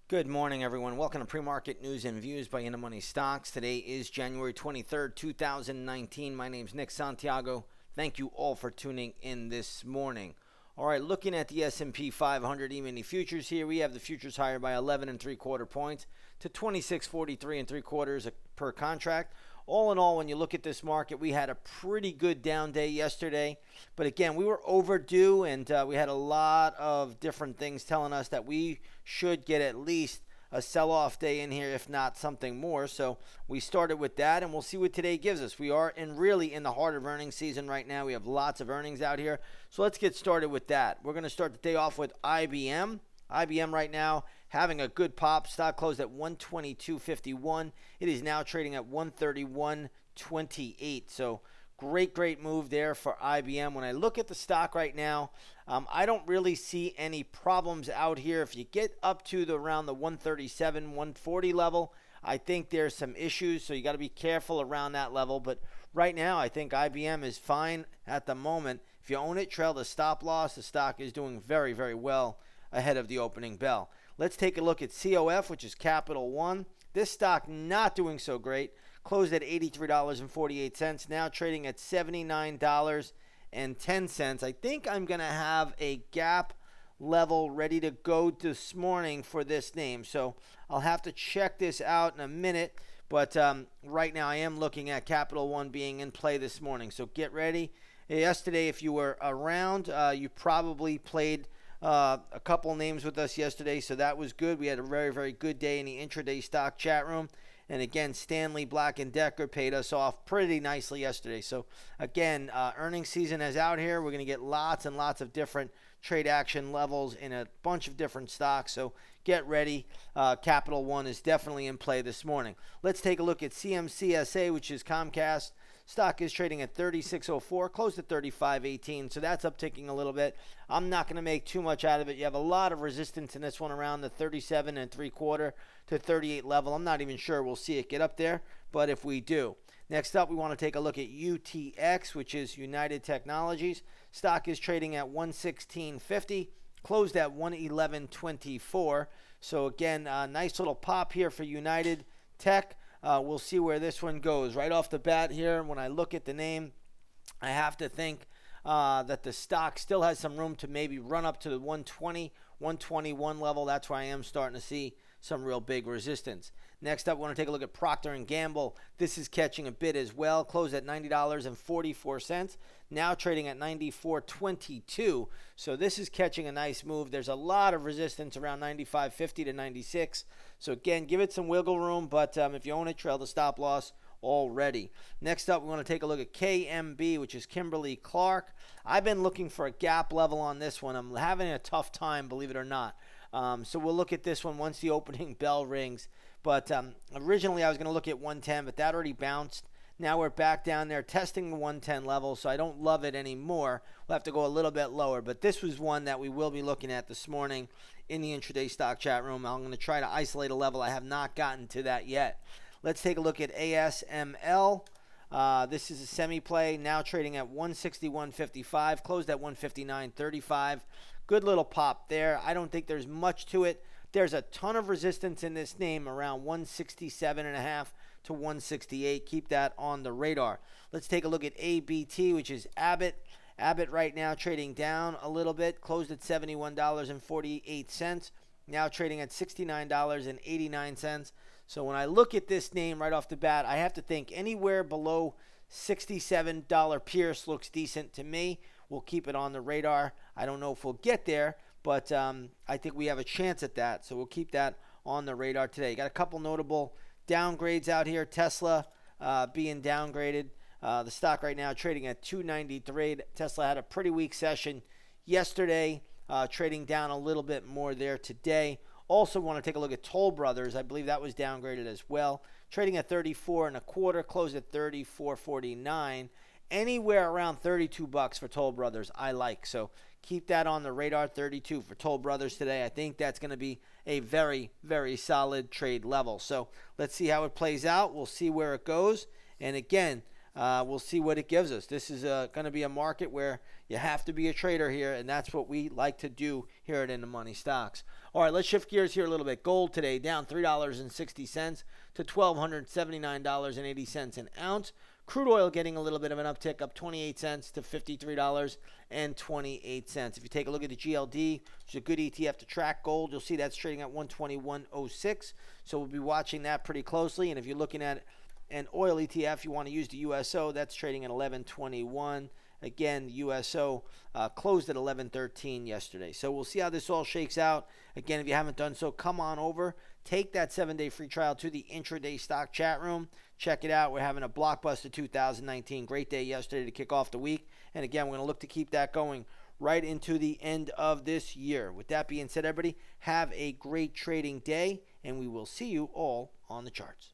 Good morning, everyone. Welcome to Pre-Market News and Views by In the Money Stocks. Today is January 23rd, 2019. My name is Nick Santiago. Thank you all for tuning in this morning. All right, looking at the S&P 500 E-mini futures here, we have the futures higher by 11 3/4 points to 26.43 3/4 per contract. All in all, when you look at this market, we had a pretty good down day yesterday. But again, we were overdue, and we had a lot of different things telling us that we should get at least a sell-off day in here, if not something more. So we started with that, and we'll see what today gives us. We are really in the heart of earnings season right now. We have lots of earnings out here. So let's get started with that. We're going to start the day off with IBM. IBM right now having a good pop. Stock closed at 122.51. It is now trading at 131.28. So great move there for IBM. When I look at the stock right now, I don't really see any problems out here. If you get up to around the 137, 140 level, I think there's some issues. So you got to be careful around that level. But right now, I think IBM is fine at the moment. If you own it, trail the stop loss. The stock is doing very well ahead of the opening bell. Let's take a look at COF, which is Capital One. This stock not doing so great. Closed at $83.48, now trading at $79.10. I think I'm going to have a gap level ready to go this morning for this name. So I'll have to check this out in a minute. But right now I am looking at Capital One being in play this morning. So get ready. Yesterday, if you were around, you probably played a couple names with us yesterday, so that was good. We had a very good day in the intraday stock chat room. And again, Stanley Black & Decker paid us off pretty nicely yesterday. So again, earnings season is out here. We're going to get lots and lots of different trade action levels in a bunch of different stocks. So get ready. Capital One is definitely in play this morning. Let's take a look at CMCSA, which is Comcast. Stock is trading at 36.04, closed at 35.18, so that's upticking a little bit. I'm not going to make too much out of it. You have a lot of resistance in this one around the 37 3/4 to 38 level. I'm not even sure we'll see it get up there, but if we do. Next up, we want to take a look at UTX, which is United Technologies. Stock is trading at 116.50, closed at 111.24. So again, a nice little pop here for United Tech. We'll see where this one goes. Right off the bat here, when I look at the name, I have to think that the stock still has some room to maybe run up to the 120, 121 level. That's why I am starting to see some real big resistance. Next up, we want to take a look at Procter & Gamble. This is catching a bit as well. Closed at $90.44. Now trading at $94.22. So this is catching a nice move. There's a lot of resistance around $95.50 to $96. So again, give it some wiggle room. But if you own it, trail the stop loss already. Next up, we want to take a look at KMB, which is Kimberly-Clark. I've been looking for a gap level on this one. I'm having a tough time, believe it or not. So we'll look at this one once the opening bell rings. But originally I was going to look at 110, but that already bounced. Now we're back down there testing the 110 level, so I don't love it anymore. We'll have to go a little bit lower. But this was one that we will be looking at this morning in the intraday stock chat room. I'm going to try to isolate a level. I have not gotten to that yet. Let's take a look at ASML. This is a semi-play, now trading at 161.55, closed at 159.35. Good little pop there. I don't think there's much to it. There's a ton of resistance in this name around 167.5 to 168. Keep that on the radar. Let's take a look at ABBOTT, which is ABBOTT. ABBOTT right now trading down a little bit, closed at $71.48. Now trading at $69.89. So when I look at this name right off the bat, I have to think anywhere below $67 Pierce looks decent to me. We'll keep it on the radar. I don't know if we'll get there, but I think we have a chance at that. So we'll keep that on the radar today. Got a couple notable downgrades out here. Tesla being downgraded. The stock right now trading at $293. Tesla had a pretty weak session yesterday, trading down a little bit more there today. Also want to take a look at Toll Brothers. I believe that was downgraded as well. Trading at 34.25, closed at 34.49. Anywhere around 32 bucks for Toll Brothers, I like. So keep that on the radar. 32 for Toll Brothers today. I think that's going to be a very solid trade level. So let's see how it plays out. We'll see where it goes. And again, we'll see what it gives us. This is going to be a market where you have to be a trader here, and that's what we like to do here at In the Money Stocks. All right, let's shift gears here a little bit. Gold today down $3.60 to $1,279.80 an ounce. Crude oil getting a little bit of an uptick, up 28 cents to $53.28. If you take a look at the GLD, which is a good ETF to track gold, you'll see that's trading at 121.06. So we'll be watching that pretty closely. And if you're looking at an oil ETF, you want to use the USO, that's trading at 11.21. Again, the USO closed at 11.13 yesterday. So we'll see how this all shakes out. Again, if you haven't done so, come on over. Take that 7-day free trial to the intraday stock chat room. Check it out. We're having a blockbuster 2019. Great day yesterday to kick off the week. And again, we're going to look to keep that going right into the end of this year. With that being said, everybody, have a great trading day, and we will see you all on the charts.